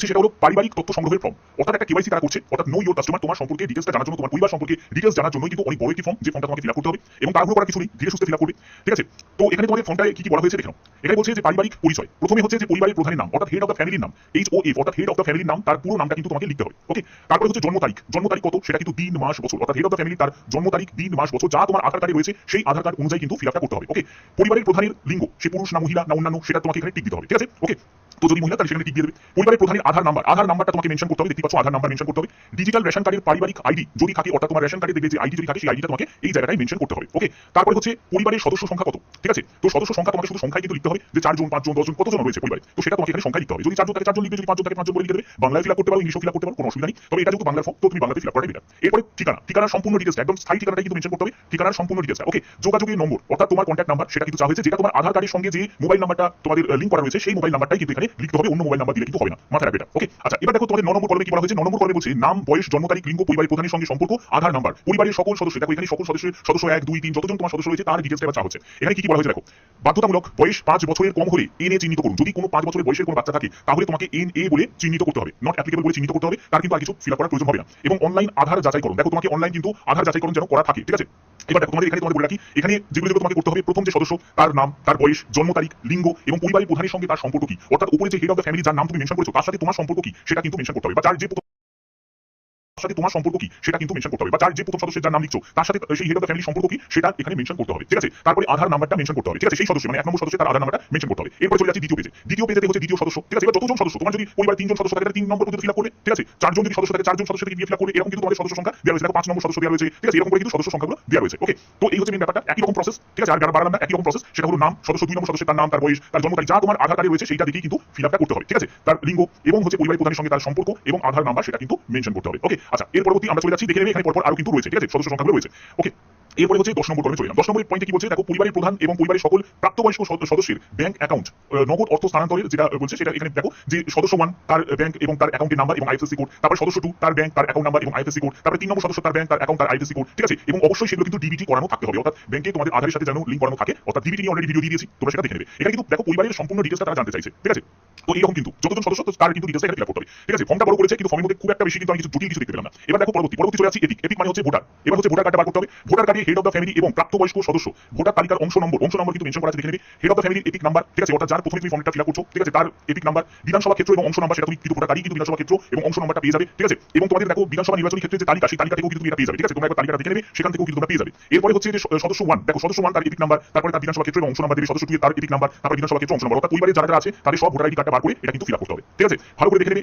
সেটা হলো পারিবারিক তথ্য সংগ্রহের ফর্ম। অর্থাৎ একটা কেওয়াইসি তারা করছে, অর্থাৎ নো ইওর কাস্টমার, তোমার সম্পর্কে ডিটেইলসটা জানার জন্য, তোমার পরিবার সম্পর্কে ডিটেইলস জানার জন্যই কিন্তু অনেক বড় একটি ফর্ম, যে ফর্মটা তোমাকে ফিল আপ করতে হবে এবং তাড়াহুড়ো করার কিছু নেই, ধীরে সুস্থে ফিল আপ করবে। ঠিক আছে? তো এখানে তোমাদের ফর্মটায় কি বলা হয়েছে দেখে নাও। এখানে বলছে যে পারিবারিক পরিচয়। প্রথমে হচ্ছে যে পরিবারের প্রধানের নাম, অর্থাৎ হেড অফ দ্য ফ্যামিলির নাম, HOF অর্থাৎ হেড অফ দ্য ফ্যামিলির নাম, তার পুরো নামটা কিন্তু তোমাকে লিখতে হবে। ওকে? তারপরে হচ্ছে জন্ম তারিখ। জন্ম তারিখ কত সেটা কিন্তু দিন মাস বছর, অর্থাৎ হেড অফ দ্য ফ্যামিলি তার জন্ম তারিখ দিন মাস বছর যা তোমার আধার কার্ডে রয়েছে সেই আধার কার্ড অনুযায়ী কিন্তু ফিল আপটা করতে হবে। ওকে? পরিবারের প্রধানের লিঙ্গ, সে পুরুষ না মহিলা না অন্যান্য, সেটা তোমাকে এখানে টিক দিতে হবে। ঠিক আছে? ওকে? তো যদি মহিলা তাহলে সেখানে টিক দিয়ে দেবে। পরিবারের প্রধানের আধার নাম্বার, আধার নাম্বারটা তোমাকে মেনশন করতে হবে, দেখতে পাচ্ছ আধার নাম্বার মেনশন করতে হবে। ডিজিটাল রেশন কার্ডের পারিবারিক আইডি যদি থাকে, অর্থাৎ তোমার রেশন কার্ডে দেখবে যে আইডি যদি থাকে সেই আইডিটা তোমাকে এই জায়গাটায় মেনশন করতে হবে। ওকে? তারপরে হচ্ছে পরিবারের সদস্য সংখ্যা কত। ঠিক আছে? তো সদস্য সংখ্যা তোমাকে শুধু সংখ্যায় কিন্তু লিখতে হবে, যে 4 জন 5 জন 10 জন কতজন রয়েছে পরিবারে, তো সেটা তোমাকে এখানে সংখ্যা লিখতে হবে। যদি 4 জন থাকে 4 জন লিখবে, যদি 5 জন থাকে 5 জন বলে লিখে দেবে। বাংলায় ফিল আপ করতে পারো, ইংলিশে ফিল আপ করতে পারো, কোনো অসুবিধা নেই। তবে এটা যেহেতু বাংলার ফর্ম, তো তুমি বাংলাতে ফিল আপ করাটাই বেটার। এরপরে ঠিকানা, ঠিকানার সম্পূর্ণ ডিটেইলস, একদম স্থায়ী ঠিকানাটা কিন্তু মেনশন করতে হবে, ঠিকানার সম্পূর্ণ ডিটেইলস। ওকে? যোগাযোগের নম্বর, অর্থাৎ তোমার কন্ট্যাক্ট নাম্বার, সেটা কিন্তু চাওয়া হয়েছে, যেটা তোমার আধার কার্ডের সঙ্গে যে মোবাইল নাম্বারটা তোমাদের লিংক করা রয়েছে সেই মোবাইল নাম্বারটাই কিন্তু এখানে লিখতে হবে, অন্য মোবাইল নাম্বার দিলে কিন্তু হবে না, মাথায় রাখবে এটা। ওকে? আচ্ছা, এবার দেখো তোমাদের 9 নম্বর কলমে কি বলা হয়েছে। 9 নম্বর কলমে বলছে নাম, বয়স, জন্ম তারিখ, লিঙ্গ, পরিবারের প্রধানের সঙ্গে সম্পর্ক, আধার নাম্বার, পরিবারের সকল সদস্য। দেখো এখানে সকল সদস্য 1 2 3 যতজন তোমার সদস্য রয়েছে তার ডিটেইলসটা এবার চাওয়া হচ্ছে। এখানে কি বলা হয়েছে দেখো, বাধ্যতামূলক বয়স 5 বছরের কম হলে NA চিহ্নিত করুন। যদি কোনো 5 বছরের বয়সের কোনো বাচ্চা থাকে তাহলে তোমাকে NA বলে চিহ্নিত করতে হবে, নট অ্যাপ্লিকেবল বলে চিহ্নিত করতে হবে, তার কিন্তু আর কিছু ফিল আপ করার প্রয়োজন হবে না। এবং অনলাইন আধার যাচাইকরণ, দেখো তোমাকে অনলাইন কিন্তু আধার যাচাইকরণ যেন করা থাকে। ঠিক আছে? এবার দেখো তোমাদের এখানে তোমাদের বলে রাখি, এখানে যেগুলো তোমাকে করতে হবে, প্রথম যে সদস্য তার নাম, তার বয়স, জন্ম তারিখ, লিঙ্গ এবং পরিবারের প্রধানের সঙ্গে তার সম্পর্ক কি, অর্থাৎ উপরে যে হেড অফ দ্য ফ্যামিলি যার নাম তুমি মেনশন করেছো তার সাথে তোমার সম্পর্ক কি সেটা কিন্তু মেনশন করতে হবে, বা যার যে সাথে তোমার সম্পর্ক কি সেটা কিন্তু মেনশন করতে হবে, বা যার যে প্রথম সদস্যের যার নাম লিখছো তার সাথে সেই হেড অফ দ্য ফ্যামিলি সম্পর্ক কি সেটা এখানে মেনশন করতে হবে। ঠিক আছে? তারপরে আধার নাম্বারটা মেনশন করতে হবে। ঠিক আছে? সেই সদস্য মানে 1 নম্বর সদস্য তার আধার নাম্বারটা মেনশন করতে হবে। এরপর চলে যাচ্ছে দ্বিতীয় পেজে। দ্বিতীয় পেজে হচ্ছে দ্বিতীয় সদস্য। ঠিক আছে? এবার যতজন সদস্য, তোমার যদি পরিবারে 3 জন সদস্য থাকে তাহলে 3 নম্বর পর্যন্ত ফিল আপ করবে। ঠিক আছে? 4 জন যদি সদস্য থাকে 4 জন সদস্য থেকে ফিল আপ করবে। এরকম কিন্তু তোমাদের সদস্য সংখ্যা দেওয়া রয়েছে, দেখো 5 নম্বর সদস্য দেওয়া রয়েছে। ঠিক আছে? এরকম করে কিন্তু সদস্য সংখ্যাগুলো দেওয়া রয়েছে। ওকে? তো এই হচ্ছে মেইন ব্যাপারটা, একই রকম প্রসেস। ঠিক আছে? আর যারা বাড়ালাম না, একই রকম প্রসেস। সেটা হলো নাম, সদস্য 2 নম্বর সদস্যের তার নাম, তার বয়স, তার জন্ম তারিখ যা তোমার আধার কার্ডে রয়েছে সেইটা দেখেই কিন্তু ফিল আপটা করতে হবে। ঠিক আছে? তার লিঙ্গ এবং হচ্ছে পরিবারের প্রধানের সঙ্গে তার সম্পর্ক এবং আধার নাম্বার সেটা কিন্তু মেনশন করতে হবে। ওকে? আচ্ছা, এর পরবর্তী আমরা চলে যাচ্ছি, দেখে নেবে এখানে পরপর আরো কিন্তু রয়েছে। ঠিক আছে? সদস্য সংখ্যাগুলো রয়েছে। ওকে? এরপরে হচ্ছে 10 নম্বর কলমে চলে এলাম। 10 নম্বর পয়েন্টে কি বলছে দেখো, পরিবারের প্রধান এবং পরিবারের সকল প্রাপ্তবয়স্ক সদস্যের ব্যাংক অ্যাকাউন্ট, নগদ অর্থ স্থানান্তরের যেটা বলছে সেটা এখানে দেখো, যে সদস্য 1 তার ব্যাংক এবং তার অ্যাকাউন্টের নাম্বার এবং আইএফএসসি কোড, তারপর সদস্য 2 তার ব্যাংক, তার অ্যাকাউন্ট নাম্বার এবং আইএফএসসি কোড, তারপরে 3 নম্বর সদস্য তার ব্যাংক, তার অ্যাকাউন্ট, তার আইএফএসসি কোড। ঠিক আছে? এবং অবশ্যই সেগুলো কিন্তু ডিবিটি করানো থাকতে হবে, অর্থাৎ ব্যাংকে তোমাদের আধারের সাথে যেন লিংক করানো থাকে, অর্থাৎ ডিবিটি নিয়ে অলরেডি ভিডিও দিয়ে দিয়েছি, তোমরা সেটা দেখে নেবে। এখানে কিন্তু দেখো পরিবারের সম্পূর্ণ ডিটেইলসটা তারা জানতে চাইছে। ঠিক আছে? তো এইরকম কিন্তু যতজন সদস্য তার কিন্তু ডিটেইলসটা এখানে ফিল আপ করতে হবে। ঠিক আছে? ফর্মটা বড় করেছে কিন্তু ফর্মের মধ্যে খুব একটা বেশি কিন্তু আমি কিছু জটিল কিছু দেখতে পেলাম না। এবার দেখো পরবর্তী চলে যাচ্ছি এপিক। এপিক মানে হচ্ছে ভোটার। এবার হচ্ছে ভোটার কার্ডটা বার করতে হবে। ভোটার কার্ডে হেড অফ দ্য ফ্যামিলি এবং প্রাপ্তবয়স্ক সদস্য, ভোটার তালিকার অংশ নম্বর কিন্তু মেনশন করা আছে, দেখে নেবে। হেড অফ দ্য ফ্যামিলির এপিক নাম্বার। ঠিক আছে? অর্থাৎ যার প্রথমে তুমি ফর্মটা ফিল আপ করছো, ঠিক আছে, তার এপিক নাম্বার, বিধানসভা ক্ষেত্র এবং অংশ নাম্বার, সেটা তুমি কিন্তু ভোটার কার্ডই কিন্তু বিধানসভা ক্ষেত্র এবং অংশ নাম্বারটা পেয়ে যাবে। ঠিক আছে? এবং তোমাদের দেখো বিধানসভা নির্বাচনী ক্ষেত্রে যে তালিকা, সেই তালিকা থেকেও কিন্তু তুমি এটা পেয়ে যাবে। ঠিক আছে? তোমরা একবার তালিকাটা দেখে নেবে, সেখান থেকেও কিন্তু তোমরা পেয়ে যাবে। এরপরে হচ্ছে যে সদস্য 1, দেখো সদস্য 1 তার এপিক নাম্বার, তারপরে তার বিধানসভা ক্ষেত্র এবং অংশ নাম্বার দেবে, সদস্য 2 তার এপিক নাম্বার, তারপর বিধানসভা ক্ষেত্র অংশ নাম্বার, অর্থাৎ পরিবারের যারা আছে তাদের সব ভোটার আইডি কার্ডটা বার করে এটা কিন্তু ফিল আপ করতে হবে। ঠিক আছে? ভালো করে দেখে নেবে।